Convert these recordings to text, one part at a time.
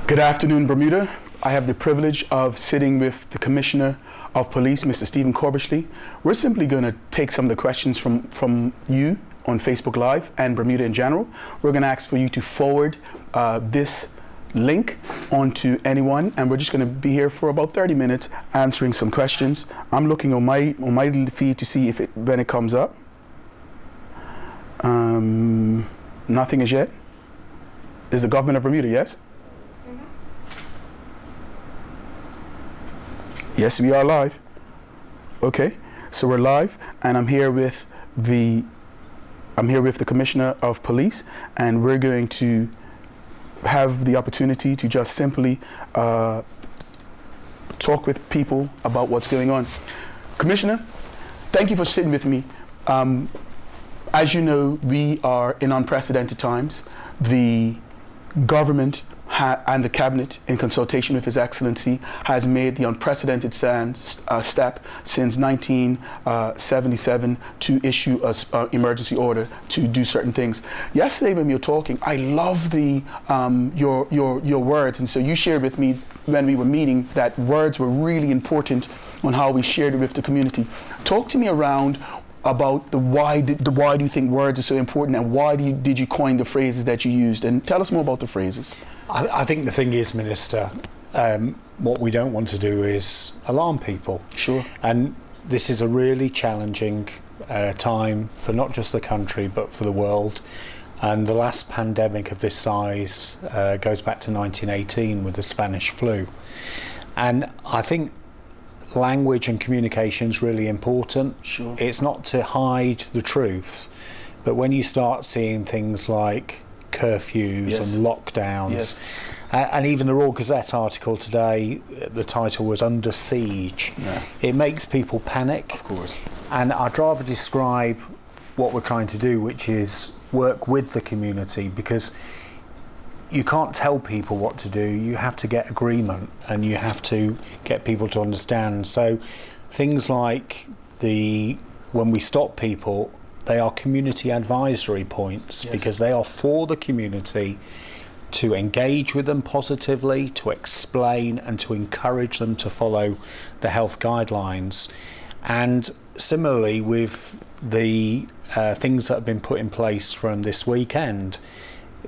Good afternoon, Bermuda. I have the privilege of sitting with the Commissioner of Police, Mr. Stephen Corbishley. We're simply going to take some of the questions from you on Facebook Live and Bermuda in general. We're going to ask for you to forward this link onto anyone, and we're just going to be here for about 30 minutes answering some questions. I'm looking on my feed to see when it comes up. Nothing as yet. Is the government of Bermuda, yes? Yes, we are live. Okay, so we're live, and I'm here with the Commissioner of Police, and we're going to have the opportunity to just simply talk with people about what's going on. Commissioner, thank you for sitting with me. As you know, we are in unprecedented times. The government and the Cabinet, in consultation with His Excellency, has made the unprecedented step since 1977 to issue an emergency order to do certain things. Yesterday when we were talking, I love your words, and so you shared with me when we were meeting that words were really important on how we shared it with the community. Talk to me about the why do you think words are so important, and why did you coin the phrases that you used, and tell us more about the phrases. I think the thing is, Minister, what we don't want to do is alarm people. Sure. And this is a really challenging time for not just the country but for the world. And the last pandemic of this size goes back to 1918 with the Spanish flu. And I think language and communication is really important. Sure. It's not to hide the truth, but when you start seeing things like curfews Yes. and lockdowns, Yes. And even the Royal Gazette article today, the title was Under Siege. Yeah. It makes people panic. Of course. And I'd rather describe what we're trying to do, which is work with the community, because you can't tell people what to do. You have to get agreement, and you have to get people to understand. So things like when we stop people, they are community advisory points. Yes. Because they are for the community to engage with them positively, to explain and to encourage them to follow the health guidelines. And similarly with the things that have been put in place from this weekend,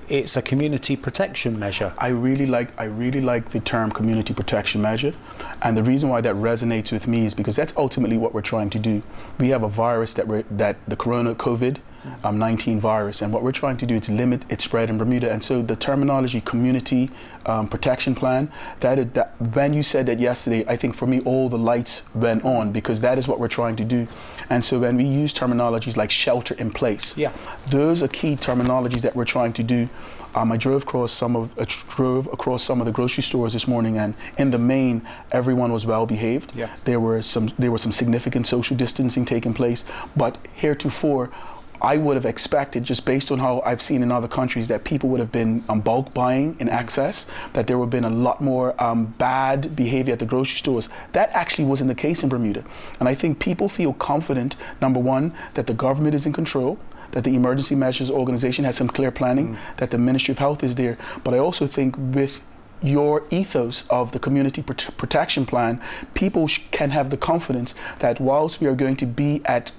it's a community protection measure. I really like the term community protection measure, and the reason why that resonates with me is because that's ultimately what we're trying to do. We have a virus that the Coparenting virus, and what we're trying to do is limit its spread in Bermuda. And so the terminology community protection plan, that when you said that yesterday, I think for me all the lights went on, because that is what we're trying to do. And so when we use terminologies like shelter in place, yeah, those are key terminologies that we're trying to do. I drove across some of the grocery stores this morning, and in the main, everyone was well behaved. Yeah. There was some significant social distancing taking place, but heretofore, I would have expected, just based on how I've seen in other countries, that people would have been bulk buying in excess, that there would have been a lot more bad behavior at the grocery stores. That actually wasn't the case in Bermuda. And I think people feel confident, number one, that the government is in control, that the Emergency Measures Organization has some clear planning, that the Ministry of Health is there. But I also think with your ethos of the community protection plan, people can have the confidence that whilst we are going to be at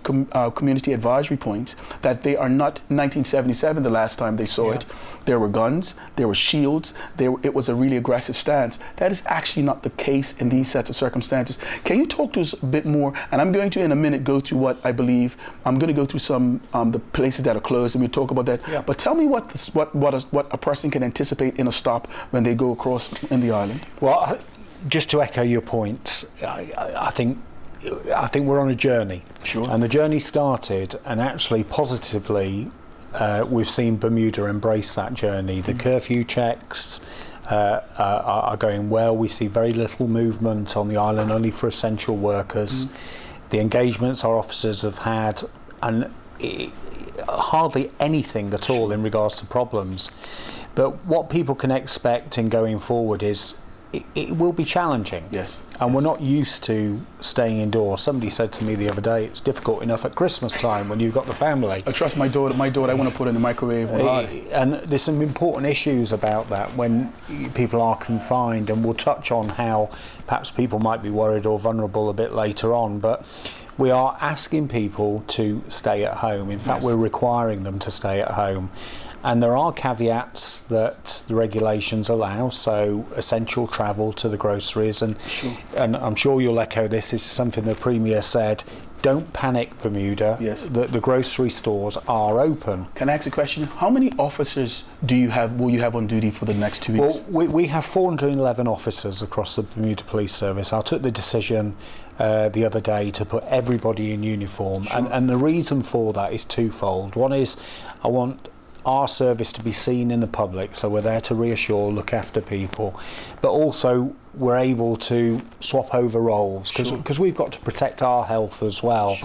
community advisory points, that they are not 1977 the last time they saw it. There were guns, there were shields, it was a really aggressive stance. That is actually not the case in these sets of circumstances. Can you talk to us a bit more? And I'm going to in a minute go to what I believe, I'm going to go through some the places that are closed, and we'll talk about that. Yeah. But tell me what a person can anticipate in a stop when they go across in the island. Well, just to echo your points, I think we're on a journey. Sure. And the journey started, and actually positively, we've seen Bermuda embrace that journey. The curfew checks are going well. We see very little movement on the island, only for essential workers. The engagements our officers have had, and hardly anything at all in regards to problems. But what people can expect in going forward is it will be challenging. Yes. And we're not used to staying indoors. Somebody said to me the other day, it's difficult enough at Christmas time when you've got the family. I trust my daughter, I want to put in the microwave. And there's some important issues about that when people are confined, and we'll touch on how perhaps people might be worried or vulnerable a bit later on, but we are asking people to stay at home. In fact, we're requiring them to stay at home. And there are caveats that the regulations allow, so essential travel to the groceries, and I'm sure you'll echo this. This is something the Premier said. Don't panic, Bermuda. Yes. The grocery stores are open. Can I ask a question? How many officers will you have on duty for the next 2 weeks? Well, we have 411 officers across the Bermuda Police Service. I took the decision the other day to put everybody in uniform, and the reason for that is twofold. One is I want our service to be seen in the public, so we're there to reassure, look after people, but also we're able to swap over roles because we've got to protect our health as well.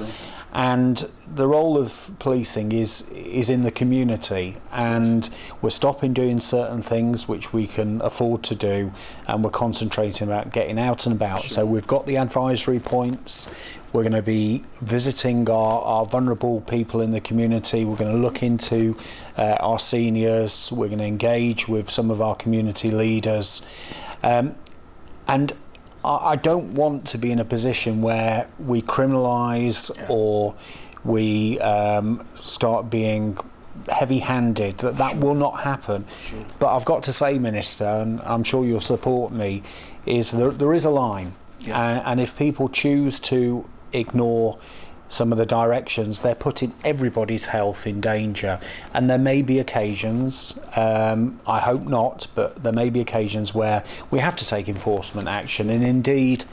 And the role of policing is in the community, and we're stopping doing certain things which we can afford to do, and we're concentrating about getting out and about. So we've got the advisory points. We're going to be visiting our vulnerable people in the community. We're going to look into our seniors. We're going to engage with some of our community leaders. And I don't want to be in a position where we criminalise or we start being heavy-handed. That will not happen. But I've got to say, Minister, and I'm sure you'll support me, is there is a line. And if people choose to ignore some of the directions, they're putting everybody's health in danger. And there may be occasions, I hope not, but there may be occasions where we have to take enforcement action. And indeed,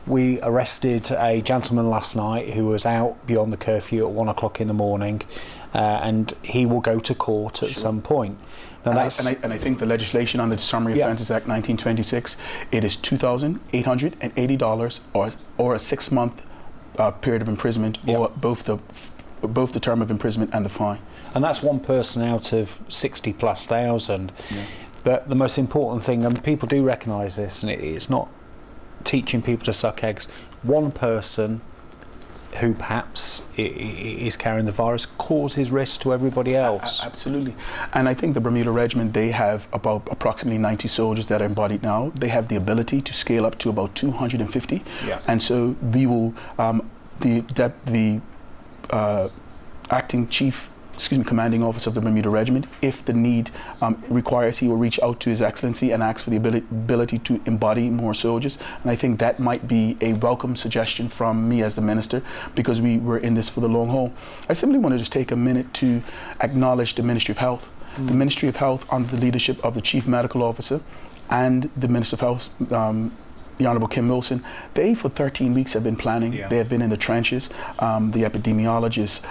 we arrested a gentleman last night who was out beyond the curfew at 1 o'clock in the morning, and he will go to court at some point. Now and I think the legislation under the Summary Offences Act 1926, it is $2,880 or a 6-month period of imprisonment, or both the term of imprisonment and the fine. And that's one person out of 60,000+. But the most important thing, and people do recognise this, and it's not teaching people to suck eggs, one person who perhaps is carrying the virus causes risk to everybody else. Absolutely. And I think the Bermuda Regiment, they have about approximately 90 soldiers that are embodied now. They have the ability to scale up to about 250. And so we will, the acting commanding officer of the Bermuda Regiment, if the need requires, he will reach out to His Excellency and ask for the ability to embody more soldiers. And I think that might be a welcome suggestion from me as the Minister, because we were in this for the long haul. I simply want to just take a minute to acknowledge the Ministry of Health. The Ministry of Health, under the leadership of the Chief Medical Officer and the Minister of Health, the Honourable Kim Wilson, they for 13 weeks have been planning. They have been in the trenches. The epidemiologists,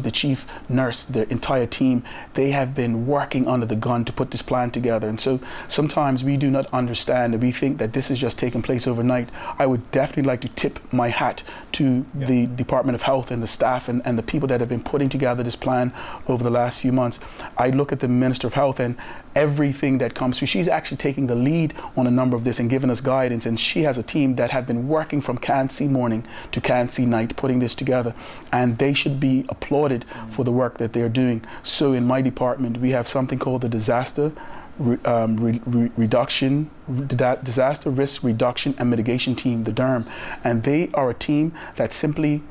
the chief nurse, the entire team, they have been working under the gun to put this plan together. And so sometimes we do not understand, and we think that this has just taken place overnight. I would definitely like to tip my hat to the Department of Health and the staff and the people that have been putting together this plan over the last few months. I look at the Minister of Health and everything that comes through. She's actually taking the lead on a number of this and giving us guidance, and she has a team that have been working from Caines morning to Caines night putting this together, and they should be applauded for the work that they're doing. So in my department, we have something called the Disaster Risk Reduction and Mitigation Team, the DERM, and they are a team that simply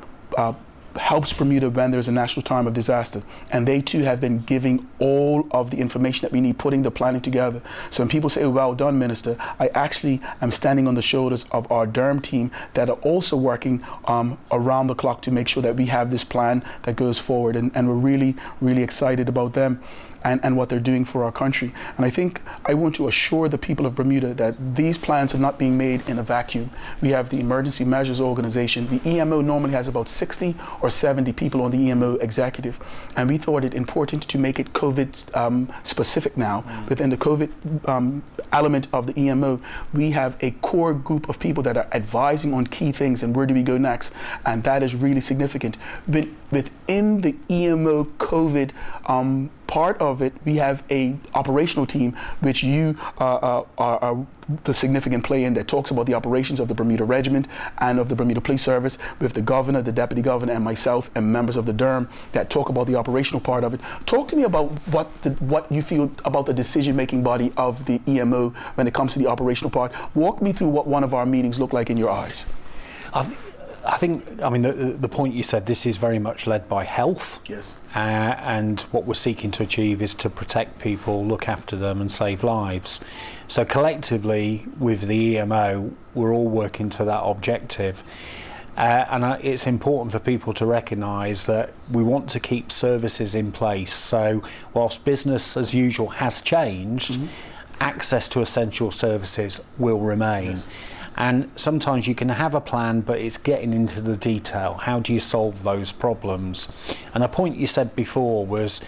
helps Bermuda when there's a national time of disaster. And they too have been giving all of the information that we need, putting the planning together. So when people say, oh, well done, Minister, I actually am standing on the shoulders of our DERM team that are also working around the clock to make sure that we have this plan that goes forward. And we're really, really excited about them and what they're doing for our country. And I think I want to assure the people of Bermuda that these plans are not being made in a vacuum. We have the Emergency Measures Organization. The EMO normally has about 60 or 70 people on the EMO executive. And we thought it important to make it COVID specific now. Within the COVID element of the EMO, we have a core group of people that are advising on key things and where do we go next. And that is really significant. But within the EMO COVID part of it, we have a operational team, which you are the significant play in, that talks about the operations of the Bermuda Regiment and of the Bermuda Police Service, with the governor, the deputy governor, and myself, and members of the DERM that talk about the operational part of it. Talk to me about what you feel about the decision-making body of the EMO when it comes to the operational part. Walk me through what one of our meetings look like in your eyes. I think, I mean, the point you said, this is very much led by health. Yes. And what we're seeking to achieve is to protect people, look after them, and save lives. So collectively, with the EMO, we're all working to that objective. It's important for people to recognise that we want to keep services in place. So whilst business as usual has changed, access to essential services will remain. Yes. And sometimes you can have a plan, but it's getting into the detail. How do you solve those problems? And a point you said before was,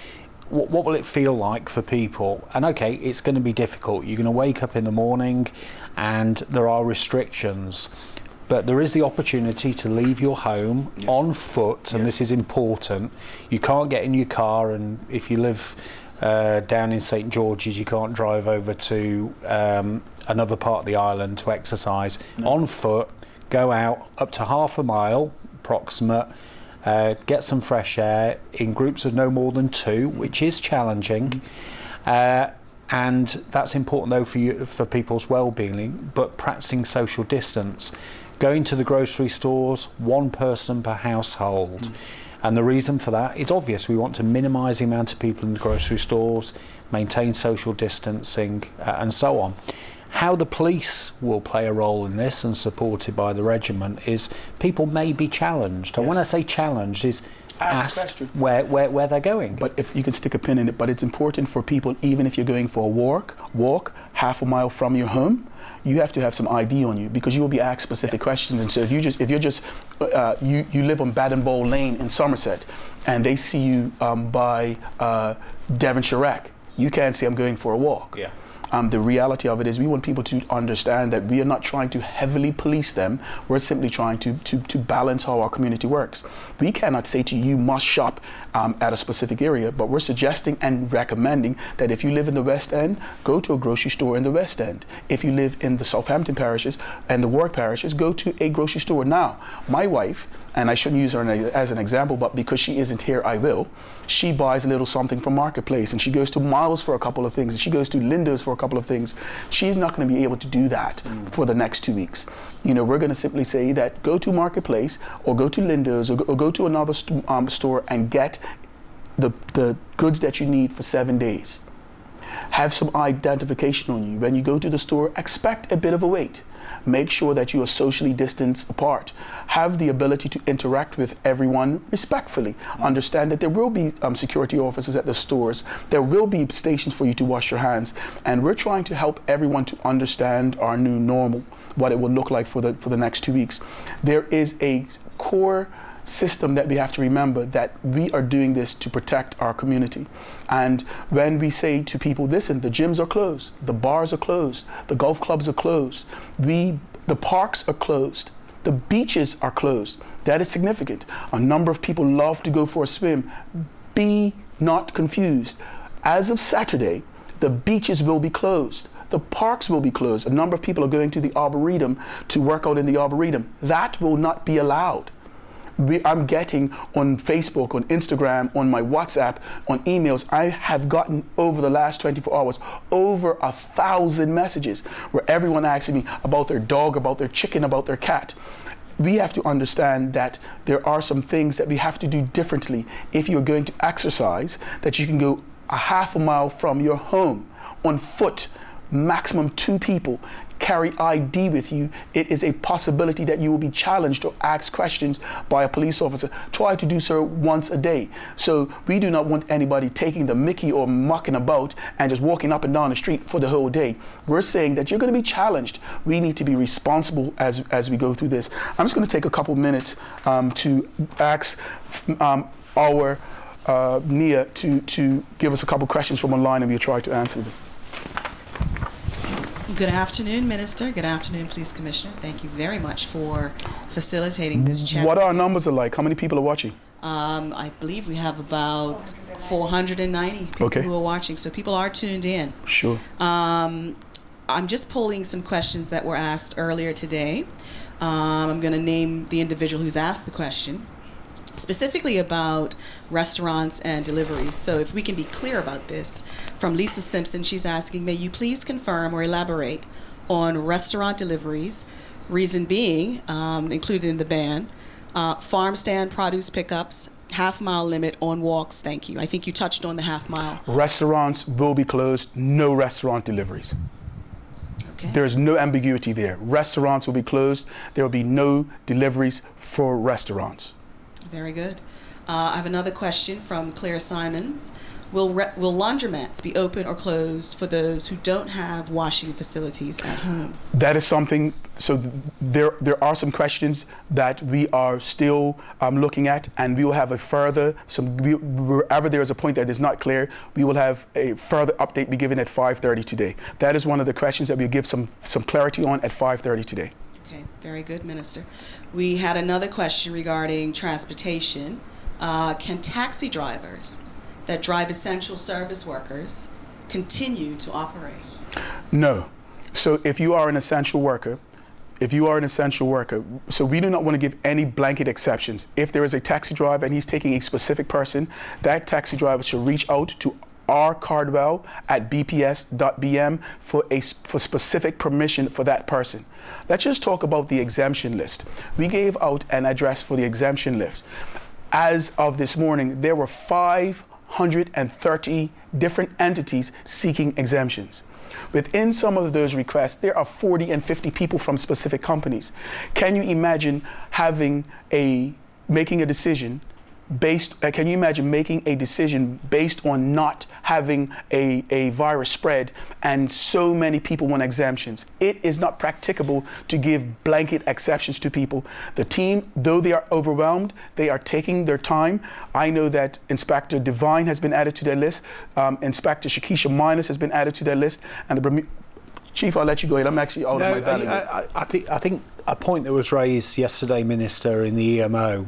what will it feel like for people? And okay, it's going to be difficult. You're going to wake up in the morning and there are restrictions. But there is the opportunity to leave your home on foot, and this is important. You can't get in your car, and if you live down in St George's, you can't drive over to another part of the island to exercise. On foot, go out up to half a mile approximate, get some fresh air in groups of no more than 2, which is challenging. And that's important though for people's well-being, but practicing social distance. Going to the grocery stores, 1 person per household. And the reason for that is obvious. We want to minimise the amount of people in the grocery stores, maintain social distancing, and so on. How the police will play a role in this, and supported by the regiment, is people may be challenged. And when I say challenged, is asked where they're going. But if you could stick a pin in it, but it's important for people, even if you're going for a walk half a mile from your home, you have to have some ID on you, because you will be asked specific questions. And so if you live on Baden Bowl Lane in Somerset, and they see you by Devonshire Rec, you can't say I'm going for a walk. Yeah. The reality of it is we want people to understand that we are not trying to heavily police them. We're simply trying to balance how our community works. We cannot say to you, you must shop at a specific area, but we're suggesting and recommending that if you live in the West End, go to a grocery store in the West End. If you live in the Southampton parishes and the Warwick parishes, go to a grocery store. Now, my wife, and I shouldn't use her as an example, but because she isn't here, I will. She buys a little something from Marketplace, and she goes to Miles for a couple of things, and she goes to Linda's for a couple of things. She's not going to be able to do that for the next 2 weeks. You know, we're going to simply say that go to Marketplace, or go to Linda's, or go to another store and get the goods that you need for 7 days. Have some identification on you. When you go to the store, expect a bit of a wait. Make sure that you are socially distanced apart. Have the ability to interact with everyone respectfully. Understand that there will be security officers at the stores. There will be stations for you to wash your hands. And we're trying to help everyone to understand our new normal, what it will look like for the next 2 weeks. There is a core system that we have to remember, that we are doing this to protect our community. And when we say to people, listen, the gyms are closed, the bars are closed, the golf clubs are closed, the parks are closed, the beaches are closed, that is significant. A number of people love to go for a swim. Be not confused. As of Saturday, the beaches will be closed. The parks will be closed. A number of people are going to the Arboretum to work out in the Arboretum. That will not be allowed. I'm getting on Facebook, on Instagram, on my WhatsApp, on emails, I have gotten over the last 24 hours over 1,000 messages where everyone asking me about their dog, about their chicken, about their cat. We have to understand that there are some things that we have to do differently. If you're going to exercise, that you can go a half a mile from your home on foot, maximum 2 people. Carry ID with you. It is a possibility that you will be challenged or asked questions by a police officer. Try to do so once a day. So we do not want anybody taking the mickey or mucking about and just walking up and down the street for the whole day. We're saying that you're going to be challenged. We need to be responsible as we go through this. I'm just going to take a couple minutes to ask our Nia to give us a couple questions from online, and we'll try to answer them. Good afternoon, Minister. Good afternoon, Police Commissioner. Thank you very much for facilitating this chat. What our numbers are like? How many people are watching? I believe we have about 490 people who are watching, so people are tuned in. Sure. I'm just pulling some questions that were asked earlier today. I'm going to name the individual who's asked the question, specifically about restaurants and deliveries. So if we can be clear about this, from Lisa Simpson, she's asking, may you please confirm or elaborate on restaurant deliveries, reason being, included in the ban, farm stand produce pickups, half-mile limit on walks, thank you. I think you touched on the half-mile. Restaurants will be closed, no restaurant deliveries. Okay. There is no ambiguity there. Restaurants will be closed, there will be no deliveries for restaurants. Very good. I have another question from Claire Simons. Will laundromats be open or closed for those who don't have washing facilities at home? That is something, so there are some questions that we are still looking at, and we will have a further, wherever there is a point that is not clear, we will have a further update be given at 5:30 today. That is one of the questions that we'll give some clarity on at 5:30 today. Okay, very good, Minister. We had another question regarding transportation. Can taxi drivers that drive essential service workers continue to operate? No. So if you are an essential worker, so we do not want to give any blanket exceptions. If there is a taxi driver and he's taking a specific person, that taxi driver should reach out to R. Cardwell at bps.bm for specific permission for that person. Let's just talk about the exemption list. We gave out an address for the exemption list. As of this morning, there were 530 different entities seeking exemptions. Within some of those requests, there are 40 and 50 people from specific companies. Can you imagine making a decision based on not having a virus spread and so many people want exemptions? It is not practicable to give blanket exceptions to people. The team, though they are overwhelmed, they are taking their time. I know that Inspector Devine has been added to their list. Inspector Shakisha Minus has been added to their list. And the Chief, I'll let you go ahead. I'm actually out of my belly. I think a point that was raised yesterday, Minister, in the EMO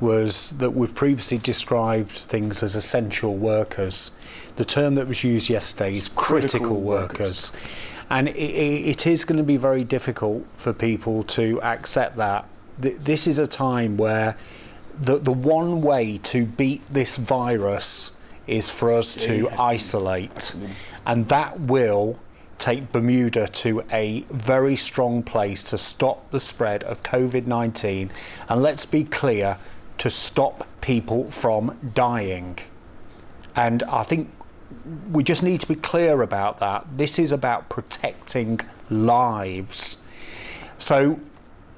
was that we've previously described things as essential workers. The term that was used yesterday is critical workers. And it is going to be very difficult for people to accept that. This is a time where the one way to beat this virus is for us to isolate. Absolutely. And that will take Bermuda to a very strong place to stop the spread of COVID-19. And let's be clear, to stop people from dying. And I think we just need to be clear about that. This is about protecting lives. So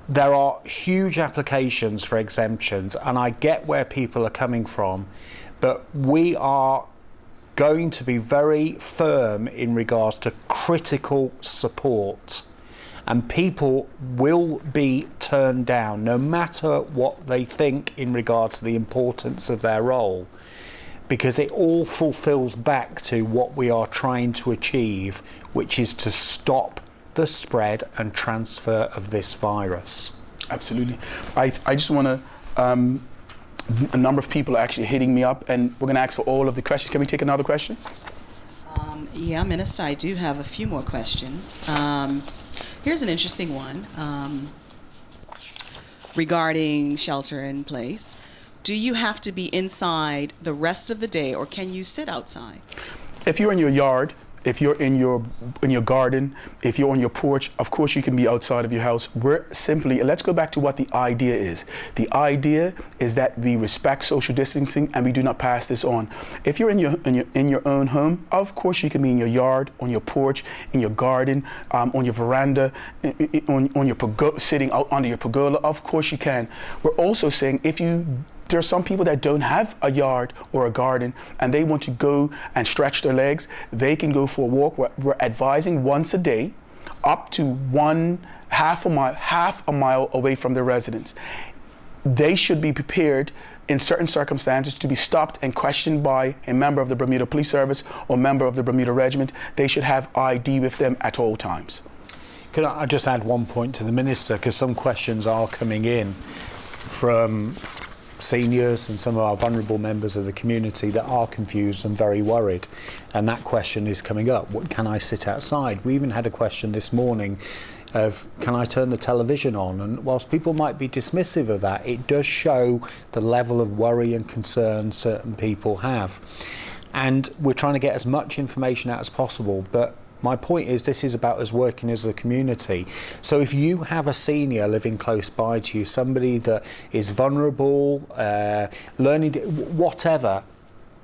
there are huge applications for exemptions, and I get where people are coming from, but we are going to be very firm in regards to critical support. And people will be turned down, no matter what they think in regard to the importance of their role, because it all fulfills back to what we are trying to achieve, which is to stop the spread and transfer of this virus. Absolutely. I just want to, a number of people are actually hitting me up, and we're going to ask for all of the questions. Can we take another question? Yeah, Minister, I do have a few more questions. Here's an interesting one regarding shelter in place. Do you have to be inside the rest of the day, or can you sit outside? If you're in your yard, if you're in your garden, if you're on your porch, of course you can be outside of your house. Let's go back to what the idea is. The idea is that we respect social distancing and we do not pass this on. If you're in your own home, of course you can be in your yard, on your porch, in your garden, on your veranda, on your sitting out under your pergola. Of course you can. We're also saying there are some people that don't have a yard or a garden and they want to go and stretch their legs. They can go for a walk. We're advising once a day up to half a mile away from their residence. they should be prepared in certain circumstances to be stopped and questioned by a member of the Bermuda Police Service or member of the Bermuda Regiment. They should have ID with them at all times. Could I just add one point to the Minister, because some questions are coming in from seniors and some of our vulnerable members of the community that are confused and very worried, and that question is coming up. What, can I sit outside? We even had a question this morning of, can I turn the television on? And whilst people might be dismissive of that, it does show the level of worry and concern certain people have. And we're trying to get as much information out as possible, but my point is, this is about us working as a community. So if you have a senior living close by to you, somebody that is vulnerable, learning, whatever,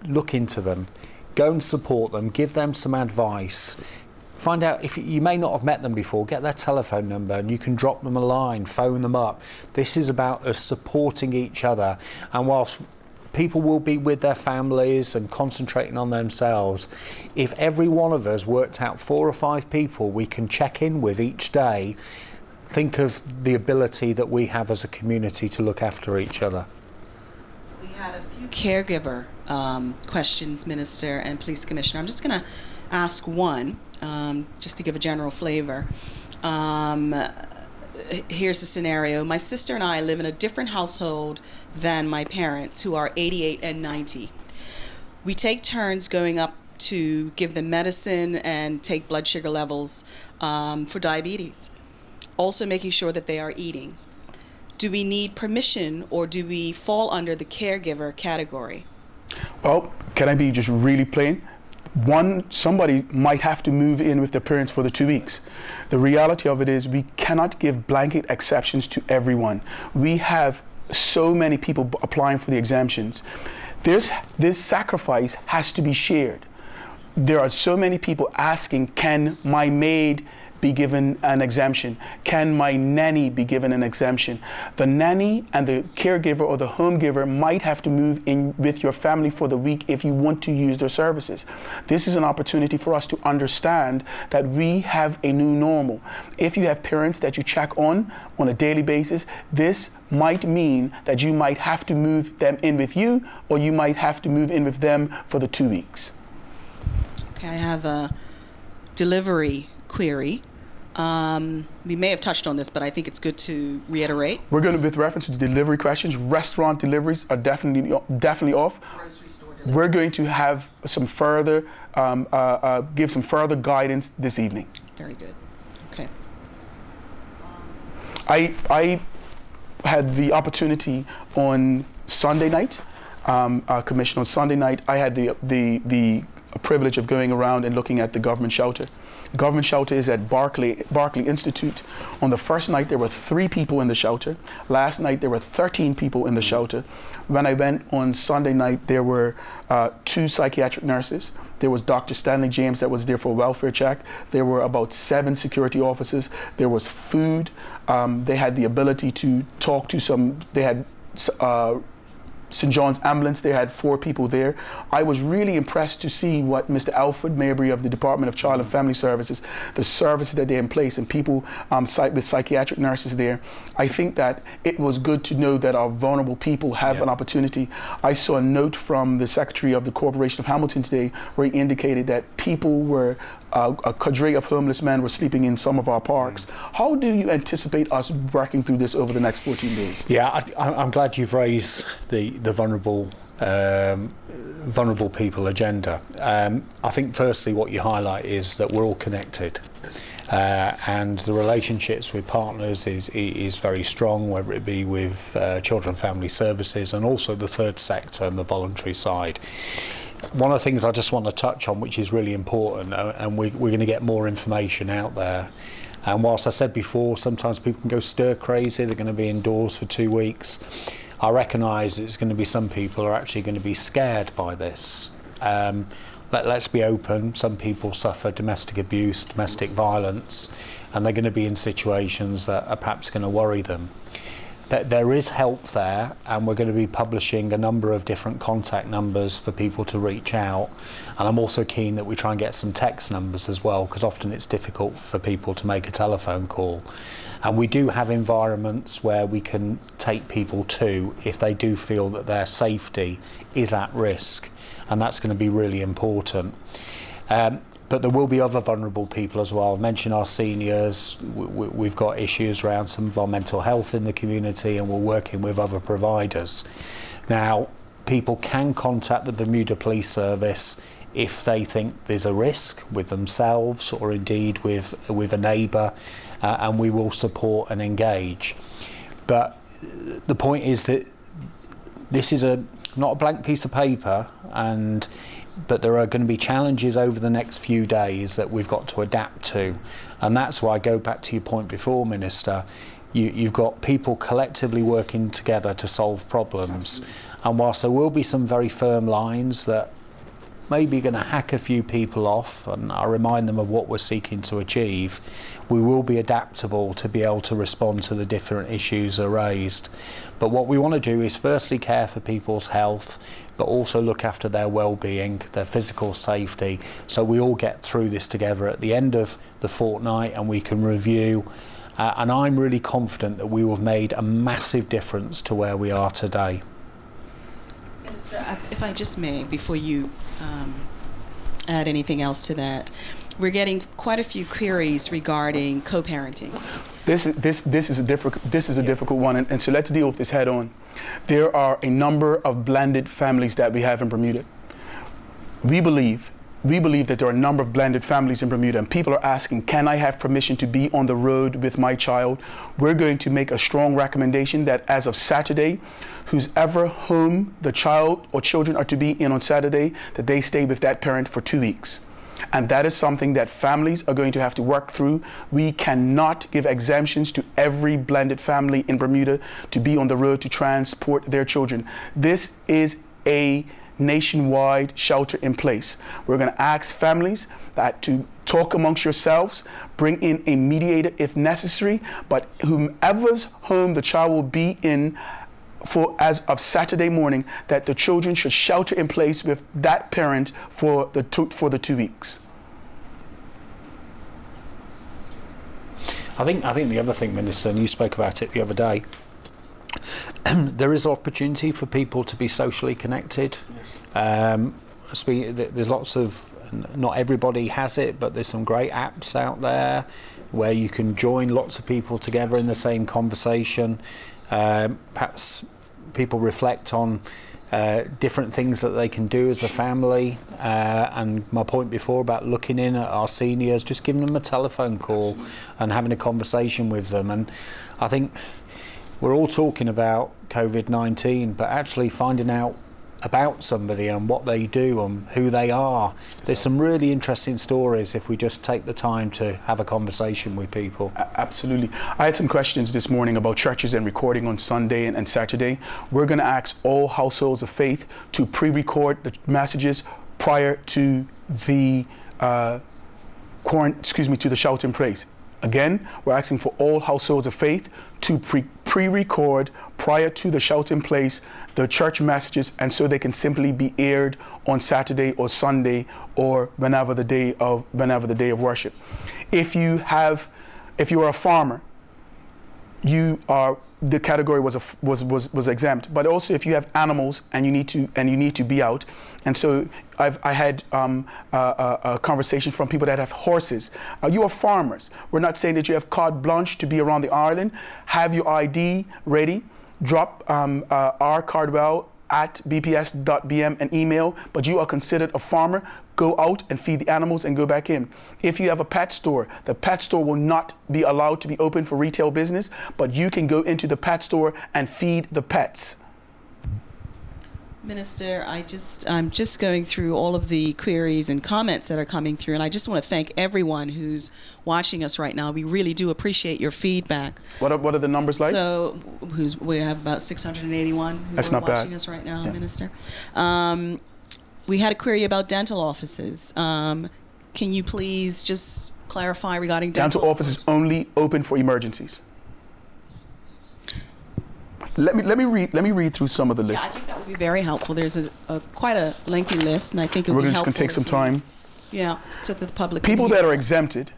look into them, go and support them, give them some advice. Find out, if you may not have met them before, get their telephone number and you can drop them a line, phone them up. This is about us supporting each other. And whilst people will be with their families and concentrating on themselves, if every one of us worked out 4 or 5 people we can check in with each day, think of the ability that we have as a community to look after each other. We had a few caregiver questions, Minister and Police Commissioner. I'm just going to ask one, just to give a general flavor. Here's the scenario. My sister and I live in a different household than my parents, who are 88 and 90. We take turns going up to give them medicine and take blood sugar levels for diabetes. Also making sure that they are eating. Do we need permission, or do we fall under the caregiver category? Well, can I be just really plain? Somebody might have to move in with their parents for the 2 weeks. The reality of it is, we cannot give blanket exceptions to everyone. We have so many people applying for the exemptions. This sacrifice has to be shared. There are so many people asking, can my maid be given an exemption? Can my nanny be given an exemption? The nanny and the caregiver or the home giver might have to move in with your family for the week if you want to use their services. This is an opportunity for us to understand that we have a new normal. If you have parents that you check on a daily basis, this might mean that you might have to move them in with you, or you might have to move in with them for the 2 weeks. Okay, I have a delivery query. We may have touched on this, but I think it's good to reiterate. We're going to, with reference to delivery questions, restaurant deliveries are definitely off. Grocery store delivery. We're going to have some further, give some further guidance this evening. Very good. Okay. I had the opportunity on Sunday night, Commissioner, on Sunday night, I had the privilege of going around and looking at the government shelter. The government shelter is at Barclay Institute. On the first night, there were 3 people in the shelter. Last night, there were 13 people in the shelter. When I went on Sunday night, there were 2 psychiatric nurses. There was Dr. Stanley James that was there for a welfare check. There were about 7 security officers. There was food. They had the ability to talk to they had St. John's Ambulance, they had 4 people there. I was really impressed to see what Mr. Alfred Mabry of the Department of Child and Family Services, the services that they in place, and people with psychiatric nurses there. I think that it was good to know that our vulnerable people have an opportunity. I saw a note from the Secretary of the Corporation of Hamilton today where he indicated that people were a cadre of homeless men were sleeping in some of our parks. How do you anticipate us working through this over the next 14 days? Yeah, I'm glad you've raised the vulnerable people agenda. I think firstly what you highlight is that we're all connected, and the relationships with partners is very strong, whether it be with Children and Family Services and also the third sector and the voluntary side. One of the things I just want to touch on, which is really important, and we're going to get more information out there. And whilst I said before, sometimes people can go stir crazy, they're going to be indoors for 2 weeks. I recognise there's going to be some people who are actually going to be scared by this. Let's be open, some people suffer domestic abuse, domestic violence, and they're going to be in situations that are perhaps going to worry them. there is help there, and we're going to be publishing a number of different contact numbers for people to reach out. And I'm also keen that we try and get some text numbers as well, because often it's difficult for people to make a telephone call. And we do have environments where we can take people to if they do feel that their safety is at risk, and that's going to be really important. But there will be other vulnerable people as well. I mentioned our seniors. We've got issues around some of our mental health in the community, and we're working with other providers. Now, people can contact the Bermuda Police Service if they think there's a risk with themselves or indeed with a neighbour, and we will support and engage. But the point is that this is not a blank piece of paper, but there are going to be challenges over the next few days that we've got to adapt to. And that's why I go back to your point before, Minister. You've got people collectively working together to solve problems. And whilst there will be some very firm lines that maybe going to hack a few people off, and I remind them of what we're seeking to achieve, we will be adaptable to be able to respond to the different issues that are raised. But what we want to do is firstly care for people's health, but also look after their well-being, their physical safety, so we all get through this together at the end of the fortnight and we can review. And I'm really confident that we will have made a massive difference to where we are today. Minister, if I just may, before you add anything else to that, we're getting quite a few queries regarding co-parenting. This is a difficult one, and so let's deal with this head on. There are a number of blended families that we have in Bermuda. We believe that there are a number of blended families in Bermuda, and people are asking, can I have permission to be on the road with my child? We're going to make a strong recommendation that as of Saturday, whoever home the child or children are to be in on Saturday, that they stay with that parent for 2 weeks. And that is something that families are going to have to work through. We cannot give exemptions to every blended family in Bermuda to be on the road to transport their children. This is a nationwide shelter in place. We're going to ask families that to talk amongst yourselves, bring in a mediator if necessary, but whomever's home the child will be in for as of Saturday morning, that the children should shelter in place with that parent for the 2 weeks. I think the other thing, Minister, and you spoke about it the other day, there is opportunity for people to be socially connected. Yes. There's lots of, not everybody has it, but there's some great apps out there where you can join lots of people together in the same conversation. Perhaps people reflect on different things that they can do as a family, and my point before about looking in at our seniors, just giving them a telephone call and having a conversation with them. And I think we're all talking about COVID-19, but actually finding out about somebody and what they do and who they are. There's some really interesting stories if we just take the time to have a conversation with people. Absolutely. I had some questions this morning about churches and recording on Sunday and Saturday. We're going to ask all households of faith to pre-record the messages prior to the to the shelter in place. Again, we're asking for all households of faith to pre-record prior to the shelter in place the church messages, and so they can simply be aired on Saturday or Sunday or whenever the day of worship. If you are a farmer, the category was exempt. But also, if you have animals and you need to be out, and so I had a conversation from people that have horses. You are farmers. We're not saying that you have carte blanche to be around the island. Have your ID ready. Drop rcardwell@bps.bm an email, but you are considered a farmer. Go out and feed the animals and go back in. If you have a pet store, the pet store will not be allowed to be open for retail business, but you can go into the pet store and feed the pets. Minister, I'm just going through all of the queries and comments that are coming through, and I just want to thank everyone who's watching us right now. We really do appreciate your feedback. What are the numbers like? So, we have about 681 who That's are not watching bad. us right now, Yeah. Minister. We had a query about dental offices. Can you please just clarify regarding dental Office is only open for emergencies. Let me read through some of the Yeah, list. I think that would be very helpful. There's quite a lengthy list, and I think it would We're be just helpful. going to take some if we- time. Yeah, so that the public. People can that hear. are exempted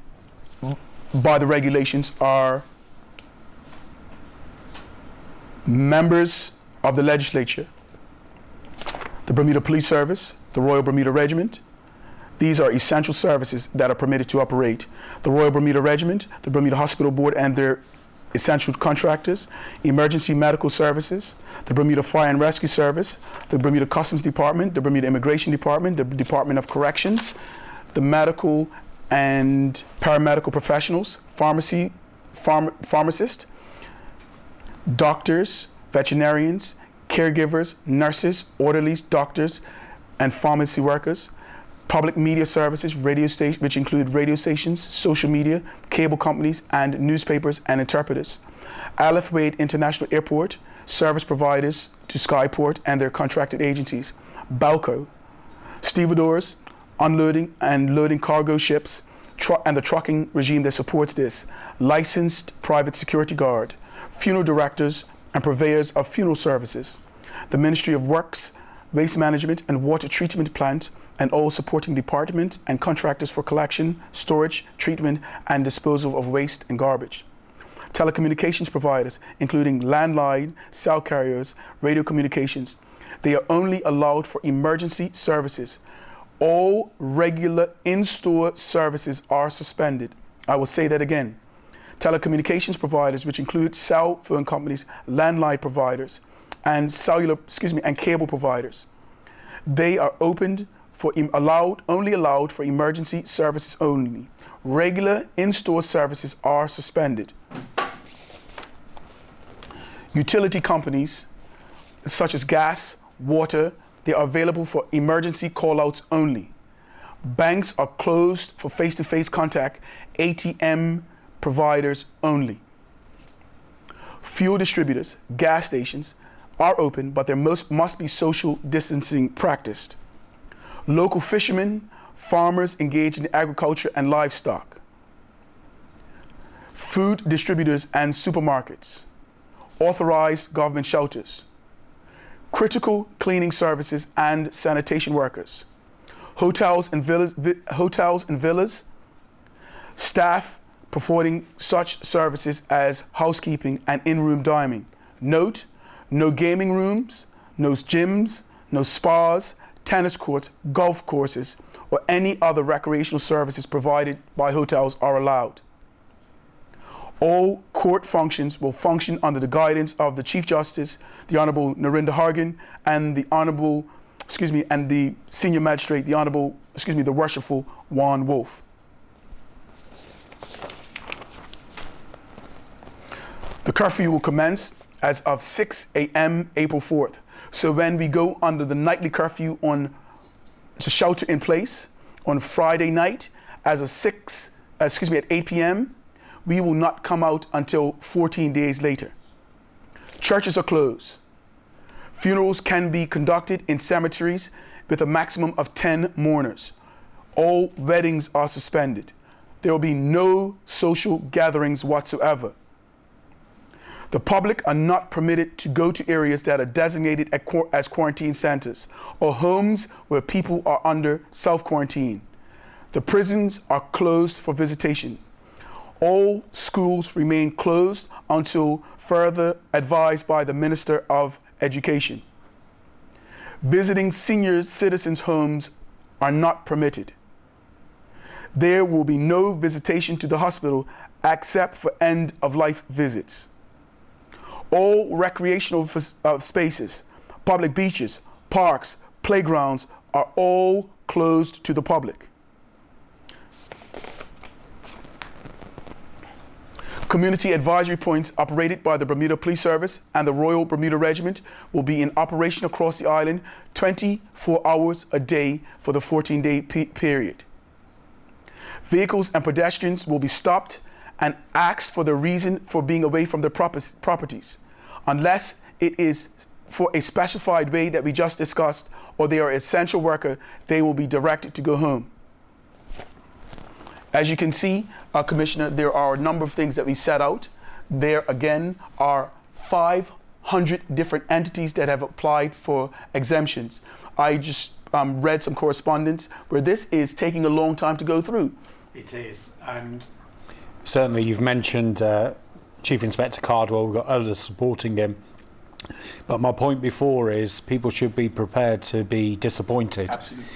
by the regulations are members of the legislature, the Bermuda Police Service, the Royal Bermuda Regiment. These are essential services that are permitted to operate. The Royal Bermuda Regiment, the Bermuda Hospital Board and their essential contractors, emergency medical services, the Bermuda Fire and Rescue Service, the Bermuda Customs Department, the Bermuda Immigration Department, the Department of Corrections, the medical and paramedical professionals, pharmacists, doctors, veterinarians, caregivers, nurses, orderlies, doctors, and pharmacy workers, public media services, which include radio stations, social media, cable companies, and newspapers and interpreters. Aleph Wade International Airport, service providers to Skyport and their contracted agencies. Balco, stevedores, unloading and loading cargo ships, and the trucking regime that supports this. Licensed private security guard, funeral directors and purveyors of funeral services. The Ministry of Works, Waste Management and Water Treatment Plant, and all supporting departments and contractors for collection, storage, treatment, and disposal of waste and garbage. Telecommunications providers, including landline, cell carriers, radio communications. They are only allowed for emergency services. All regular in-store services are suspended. I will say that again. Telecommunications providers, which include cell phone companies, landline providers, and and cable providers. They are opened for only allowed for emergency services only. Regular in-store services are suspended. Utility companies, such as gas, water, they are available for emergency call-outs only. Banks are closed for face-to-face contact, ATM providers only. Fuel distributors, gas stations are open, but there must be social distancing practiced. Local fishermen, farmers engaged in agriculture and livestock. Food distributors and supermarkets. Authorized government shelters. Critical cleaning services and sanitation workers. Hotels and villas. Staff performing such services as housekeeping and in-room dining. Note, no gaming rooms, no gyms, no spas, tennis courts, golf courses, or any other recreational services provided by hotels are allowed. All court functions will function under the guidance of the Chief Justice, the Honorable Narinda Hargan, and the Senior Magistrate, the Worshipful Juan Wolf. The curfew will commence as of 6 a.m. April 4th. So when we go under the nightly curfew to shelter in place on Friday night at 8 p.m., we will not come out until 14 days later. Churches are closed. Funerals can be conducted in cemeteries with a maximum of 10 mourners. All weddings are suspended. There will be no social gatherings whatsoever. The public are not permitted to go to areas that are designated as quarantine centers or homes where people are under self-quarantine. The prisons are closed for visitation. All schools remain closed until further advised by the Minister of Education. Visiting senior citizens' homes are not permitted. There will be no visitation to the hospital except for end-of-life visits. All recreational spaces, public beaches, parks, playgrounds are all closed to the public. Community advisory points operated by the Bermuda Police Service and the Royal Bermuda Regiment will be in operation across the island 24 hours a day for the 14-day period. Vehicles and pedestrians will be stopped and asked for the reason for being away from their properties. Unless it is for a specified way that we just discussed or they are an essential worker, they will be directed to go home. As you can see, Commissioner, there are a number of things that we set out. There again are 500 100 different entities that have applied for exemptions. I just read some correspondence where this is taking a long time to go through. It is, and certainly you've mentioned Chief Inspector Cardwell, we've got others supporting him. But my point before is people should be prepared to be disappointed. Absolutely.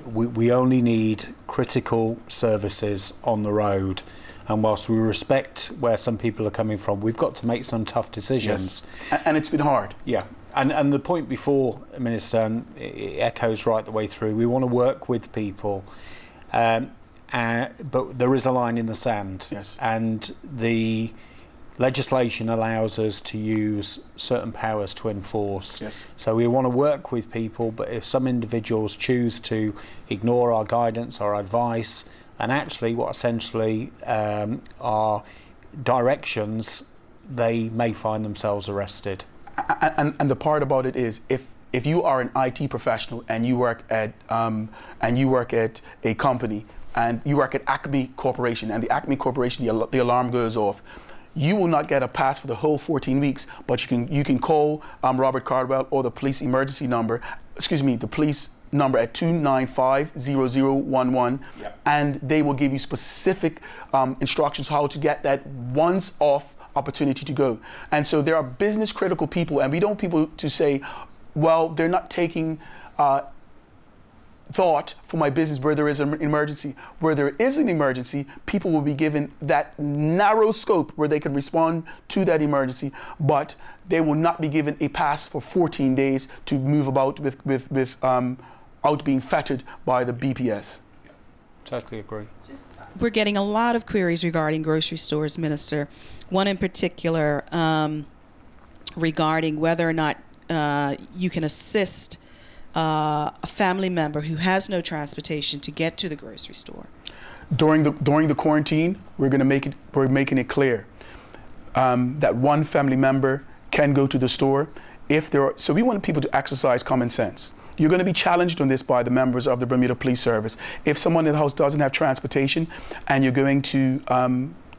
We only need critical services on the road. And whilst we respect where some people are coming from, we've got to make some tough decisions. Yes. And it's been hard. Yeah. And the point before, Minister, and it echoes right the way through, we want to work with people. But there is a line in the sand. Yes. And the legislation allows us to use certain powers to enforce. Yes. So we want to work with people, but if some individuals choose to ignore our guidance, our advice, and actually what essentially are directions, they may find themselves arrested. And the part about it is, if you are an IT professional and you work at a company and you work at Acme Corporation, and the Acme Corporation, the alarm goes off, you will not get a pass for the whole 14 weeks, but you can call Robert Cardwell or the police emergency number, the police number at 295-0011, yep. And they will give you specific instructions how to get that once off opportunity to go. And so there are business critical people, and we don't want people to say, well, they're not taking thought for my business where there is an emergency. Where there is an emergency, people will be given that narrow scope where they can respond to that emergency, but they will not be given a pass for 14 days to move about without being fettered by the BPS. Totally agree. We're getting a lot of queries regarding grocery stores, Minister. One in particular regarding whether or not you can assist a family member who has no transportation to get to the grocery store. During the quarantine, we're making it clear that one family member can go to the store so we want people to exercise common sense. You're going to be challenged on this by the members of the Bermuda Police Service. If someone in the house doesn't have transportation and you're going to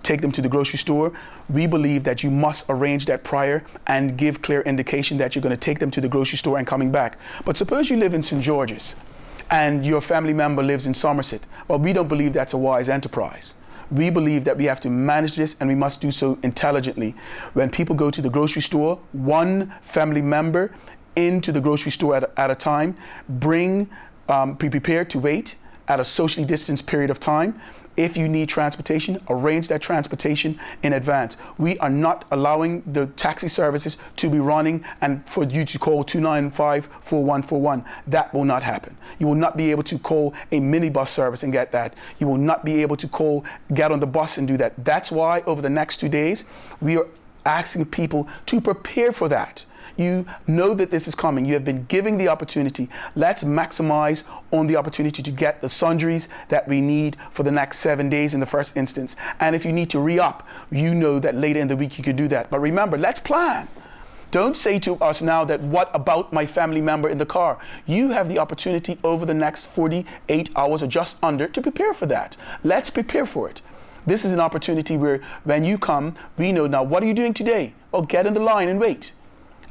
take them to the grocery store, we believe that you must arrange that prior and give clear indication that you're going to take them to the grocery store and coming back. But suppose you live in St. George's and your family member lives in Somerset. Well, we don't believe that's a wise enterprise. We believe that we have to manage this, and we must do so intelligently. When people go to the grocery store, one family member into the grocery store at a time, be prepared to wait at a socially distanced period of time. If you need transportation, arrange that transportation in advance. We are not allowing the taxi services to be running and for you to call 295-4141. That will not happen. You will not be able to call a minibus service and get that. You will not be able to get on the bus and do that. That's why over the next 2 days, we are asking people to prepare for that. You know that this is coming. You have been given the opportunity. Let's maximize on the opportunity to get the sundries that we need for the next 7 days in the first instance. And if you need to re-up, you know that later in the week you could do that. But remember, let's plan. Don't say to us now that what about my family member in the car? You have the opportunity over the next 48 hours or just under to prepare for that. Let's prepare for it. This is an opportunity where when you come, we know now, what are you doing today? Well, get in the line and wait.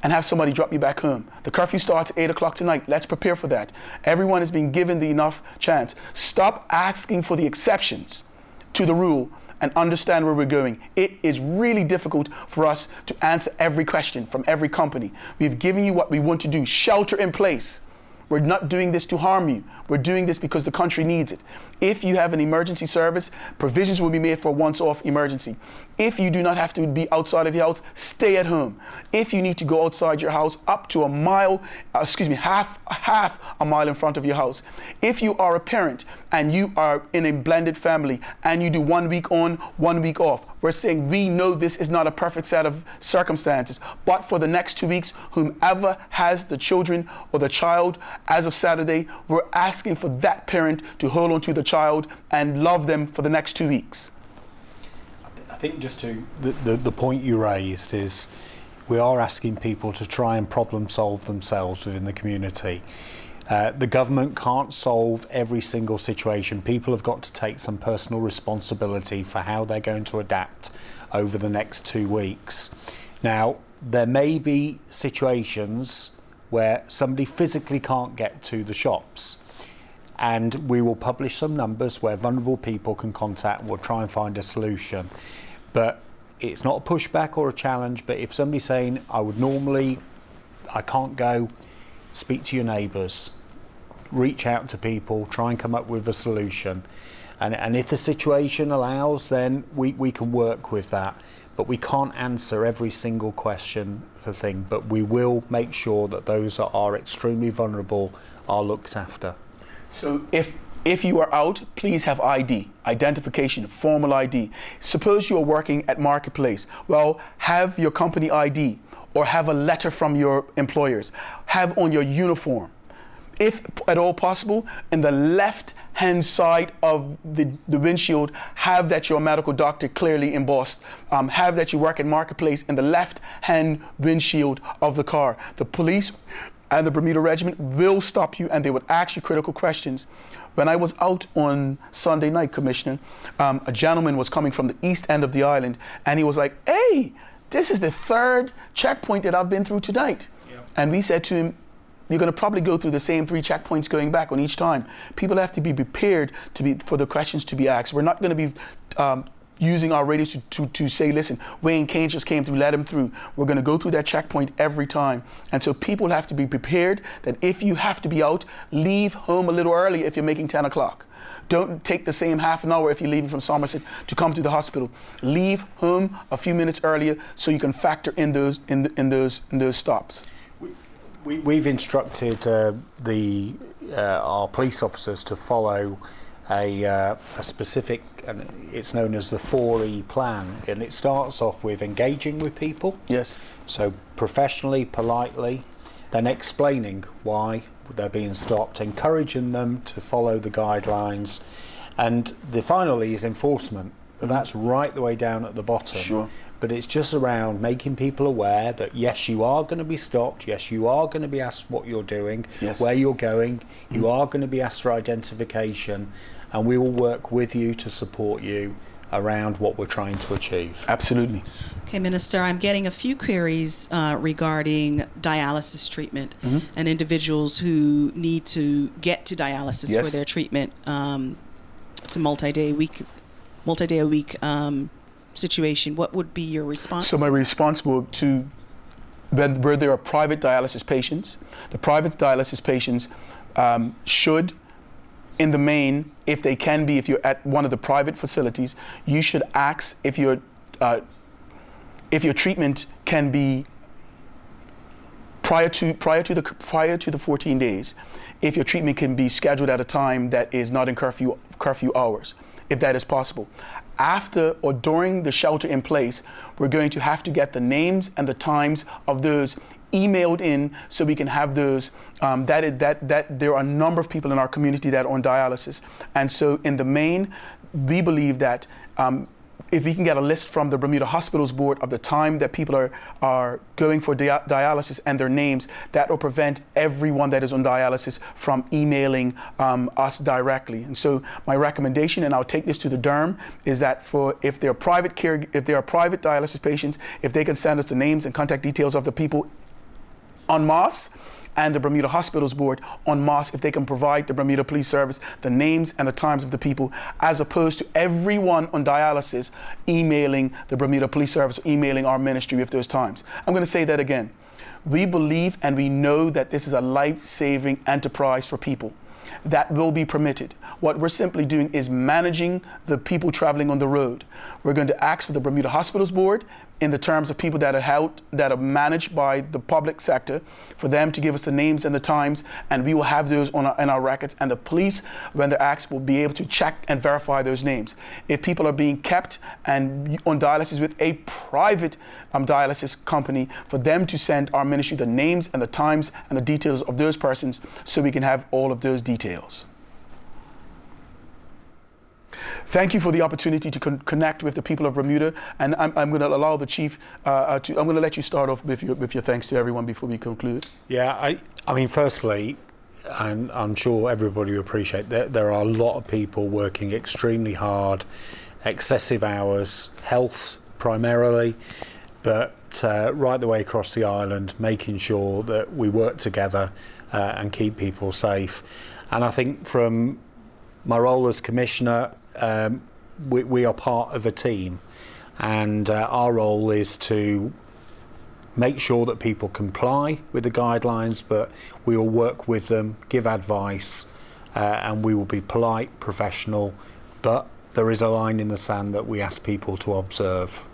And have somebody drop you back home. The curfew starts at 8 o'clock tonight. Let's prepare for that. Everyone is being given the enough chance. Stop asking for the exceptions to the rule and understand where we're going. It is really difficult for us to answer every question from every company. We've given you what we want to do. Shelter in place. We're not doing this to harm you. We're doing this because the country needs it. If you have an emergency service, provisions will be made for a once-off emergency. If you do not have to be outside of your house, stay at home. If you need to go outside your house up to half a mile in front of your house. If you are a parent and you are in a blended family and you do 1 week on, 1 week off, we're saying we know this is not a perfect set of circumstances, but for the next 2 weeks, whomever has the children or the child as of Saturday, we're asking for that parent to hold on to the child and love them for the next 2 weeks. I think just to the point you raised is we are asking people to try and problem solve themselves within the community. The government can't solve every single situation. People have got to take some personal responsibility for how they're going to adapt over the next 2 weeks. Now, there may be situations where somebody physically can't get to the shops, and we will publish some numbers where vulnerable people can contact, and we'll try and find a solution. But it's not a pushback or a challenge, but if somebody's saying, I can't go, speak to your neighbours, reach out to people, try and come up with a solution. And if the situation allows, then we can work with that. But we can't answer every single question for thing, but we will make sure that those that are extremely vulnerable are looked after. So if you are out, please have ID, identification, formal ID. Suppose you are working at Marketplace. Well, have your company ID or have a letter from your employers. Have on your uniform. If at all possible, in the left-hand side of the windshield, have that you're a medical doctor clearly embossed. Have that you work at Marketplace in the left-hand windshield of the car. The police and the Bermuda Regiment will stop you, and they would ask you critical questions. When I was out on Sunday night, Commissioner, a gentleman was coming from the east end of the island, and he was like, "Hey, this is the third checkpoint that I've been through tonight." Yep. And we said to him, "You're going to probably go through the same 3 checkpoints going back on each time." People have to be prepared for the questions to be asked. We're not going to be using our radios to say, "Listen, Wayne Caines just came through, let him through." We're going to go through that checkpoint every time. And so people have to be prepared that if you have to be out, leave home a little early if you're making 10 o'clock. Don't take the same half an hour if you're leaving from Somerset to come to the hospital. Leave home a few minutes earlier so you can factor in those stops. We've instructed our police officers to follow a specific, and it's known as the 4E plan, and it starts off with engaging with people. Yes. So professionally, politely, then explaining why they're being stopped, encouraging them to follow the guidelines, and the final E is enforcement. But that's right the way down at the bottom. Sure. But it's just around making people aware that yes, you are going to be stopped, yes, you are going to be asked what you're doing, yes, where you're going, you are going to be asked for identification, and we will work with you to support you around what we're trying to achieve. Absolutely. Okay, Minister, I'm getting a few queries regarding dialysis treatment and individuals who need to get to dialysis for their treatment. It's a multi-day a week situation. What would be your response? So my response will to where there are private dialysis patients, the private dialysis patients should, in the main, if they can be, if you're at one of the private facilities, you should ask if your treatment can be prior to the 14 days, if your treatment can be scheduled at a time that is not in curfew hours, if that is possible. After or during the shelter in place, we're going to have to get the names and the times of those emailed in so we can have those. That there are a number of people in our community that are on dialysis, and so in the main, we believe that if we can get a list from the Bermuda Hospitals Board of the time that people are going for dialysis and their names, that will prevent everyone that is on dialysis from emailing us directly. And so my recommendation, and I'll take this to the DERM, is that if there are private dialysis patients, if they can send us the names and contact details of the people en masse, and the Bermuda Hospitals Board en masse, if they can provide the Bermuda Police Service the names and the times of the people, as opposed to everyone on dialysis emailing the Bermuda Police Service, or emailing our ministry with those times. I'm going to say that again. We believe and we know that this is a life-saving enterprise for people. That will be permitted. What we're simply doing is managing the people traveling on the road. We're going to ask for the Bermuda Hospitals Board, in the terms of people that are managed by the public sector, for them to give us the names and the times, and we will have those in our records, and the police, when they're asked, will be able to check and verify those names. If people are being kept and on dialysis with a private dialysis company, for them to send our ministry the names and the times and the details of those persons so we can have all of those details. Thank you for the opportunity to connect with the people of Bermuda, and I'm going to allow the Chief I'm going to let you start off with your thanks to everyone before we conclude. Yeah, I mean, firstly, I'm sure everybody will appreciate that there are a lot of people working extremely hard, excessive hours, health primarily, but right the way across the island, making sure that we work together and keep people safe. And I think from my role as Commissioner, we are part of a team, and our role is to make sure that people comply with the guidelines, but we will work with them, give advice, and we will be polite, professional, but there is a line in the sand that we ask people to observe.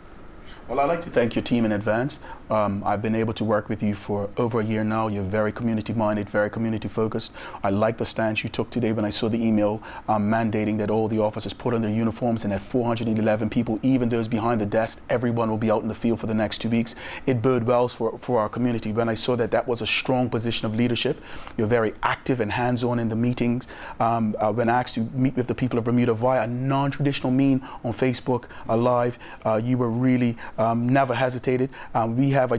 Well, I'd like to thank your team in advance. I've been able to work with you for over a year now. You're very community-minded, very community-focused. I like the stance you took today when I saw the email mandating that all the officers put on their uniforms, and that 411 people, even those behind the desk, everyone will be out in the field for the next 2 weeks. It bode well for our community. When I saw that that was a strong position of leadership, you're very active and hands-on in the meetings. When asked to meet with the people of Bermuda via a non-traditional mean on Facebook Live, you were really never hesitated. We have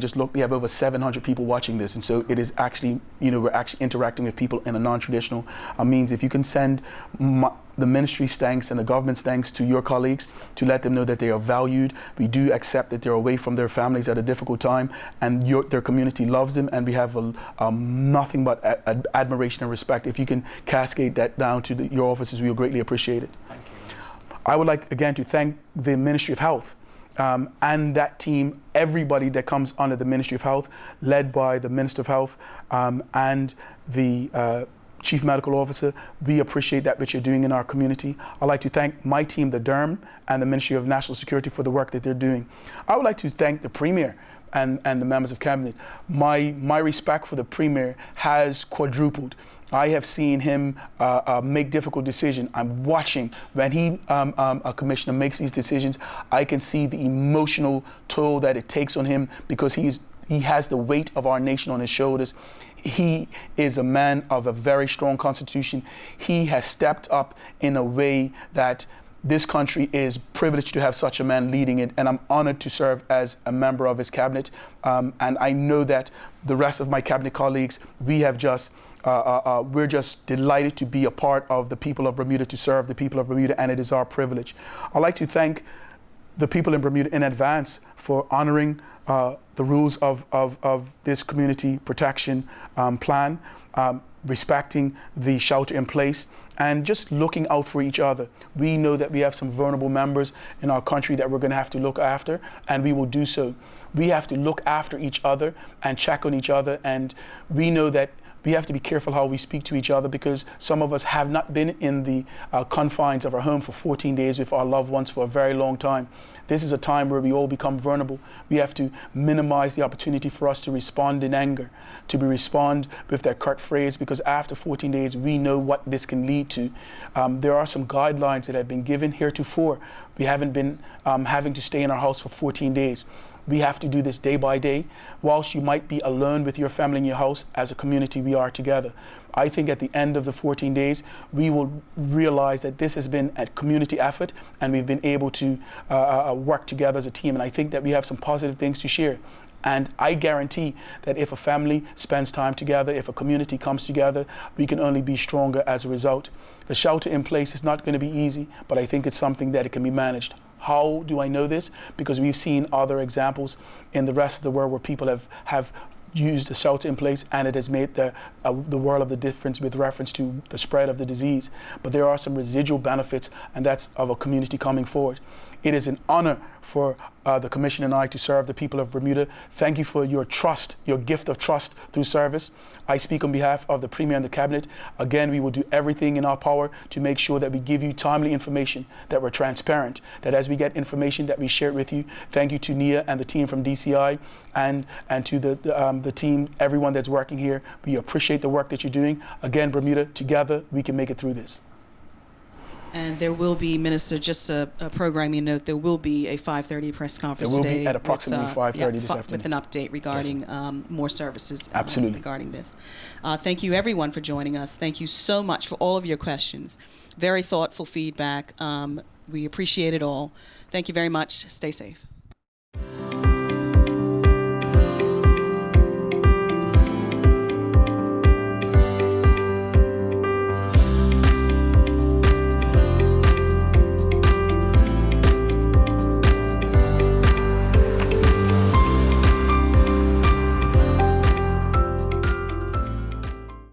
over 700 people watching this, and so it is actually, we're actually interacting with people in a non-traditional means. If you can send the ministry's thanks and the government's thanks to your colleagues, to let them know that they are valued. We do accept that they're away from their families at a difficult time, and their community loves them, and we have nothing but admiration and respect. If you can cascade that down to your officers, we will greatly appreciate it. Thank you. I would like again to thank the Ministry of Health and that team, everybody that comes under the Ministry of Health, led by the Minister of Health and the Chief Medical Officer. We appreciate that which you're doing in our community. I'd like to thank my team, the DERM, and the Ministry of National Security for the work that they're doing. I would like to thank the Premier and the members of Cabinet. My respect for the Premier has quadrupled. I have seen him make difficult decisions. I'm watching when a commissioner makes these decisions. I can see the emotional toll that it takes on him, because he has the weight of our nation on his shoulders. He is a man of a very strong constitution. He has stepped up in a way that this country is privileged to have such a man leading it, and I'm honored to serve as a member of his cabinet. And I know that the rest of my cabinet colleagues, we're just delighted to be a part of the people of Bermuda, to serve the people of Bermuda, and it is our privilege. I'd like to thank the people in Bermuda in advance for honoring the rules of this community protection plan, respecting the shelter in place, and just looking out for each other. We know that we have some vulnerable members in our country that we're going to have to look after, and we will do so. We have to look after each other and check on each other, and we know that we have to be careful how we speak to each other, because some of us have not been in the confines of our home for 14 days with our loved ones for a very long time. This is a time where we all become vulnerable. We have to minimize the opportunity for us to respond in anger, to respond with that curt phrase, because after 14 days, we know what this can lead to. There are some guidelines that have been given heretofore. We haven't been having to stay in our house for 14 days. We have to do this day by day. Whilst you might be alone with your family in your house, as a community, we are together. I think at the end of the 14 days, we will realize that this has been a community effort, and we've been able to work together as a team. And I think that we have some positive things to share. And I guarantee that if a family spends time together, if a community comes together, we can only be stronger as a result. The shelter in place is not going to be easy, but I think it's something that it can be managed. How do I know this? Because we've seen other examples in the rest of the world where people have used the shelter in place, and it has made the world of the difference with reference to the spread of the disease. But there are some residual benefits, and that's of a community coming forward. It is an honor for the Commission and I to serve the people of Bermuda. Thank you for your trust, your gift of trust through service. I speak on behalf of the Premier and the Cabinet. Again, we will do everything in our power to make sure that we give you timely information, that we're transparent, that as we get information that we share it with you. Thank you to Nia and the team from DCI and to the team, everyone that's working here. We appreciate the work that you're doing. Again, Bermuda, together we can make it through this. And there will be, Minister, just a programming note, there will be a 5:30 press conference today. It will be at approximately 5:30 this afternoon. With an update regarding more services Absolutely. Regarding this. Thank you, everyone, for joining us. Thank you so much for all of your questions. Very thoughtful feedback. We appreciate it all. Thank you very much. Stay safe.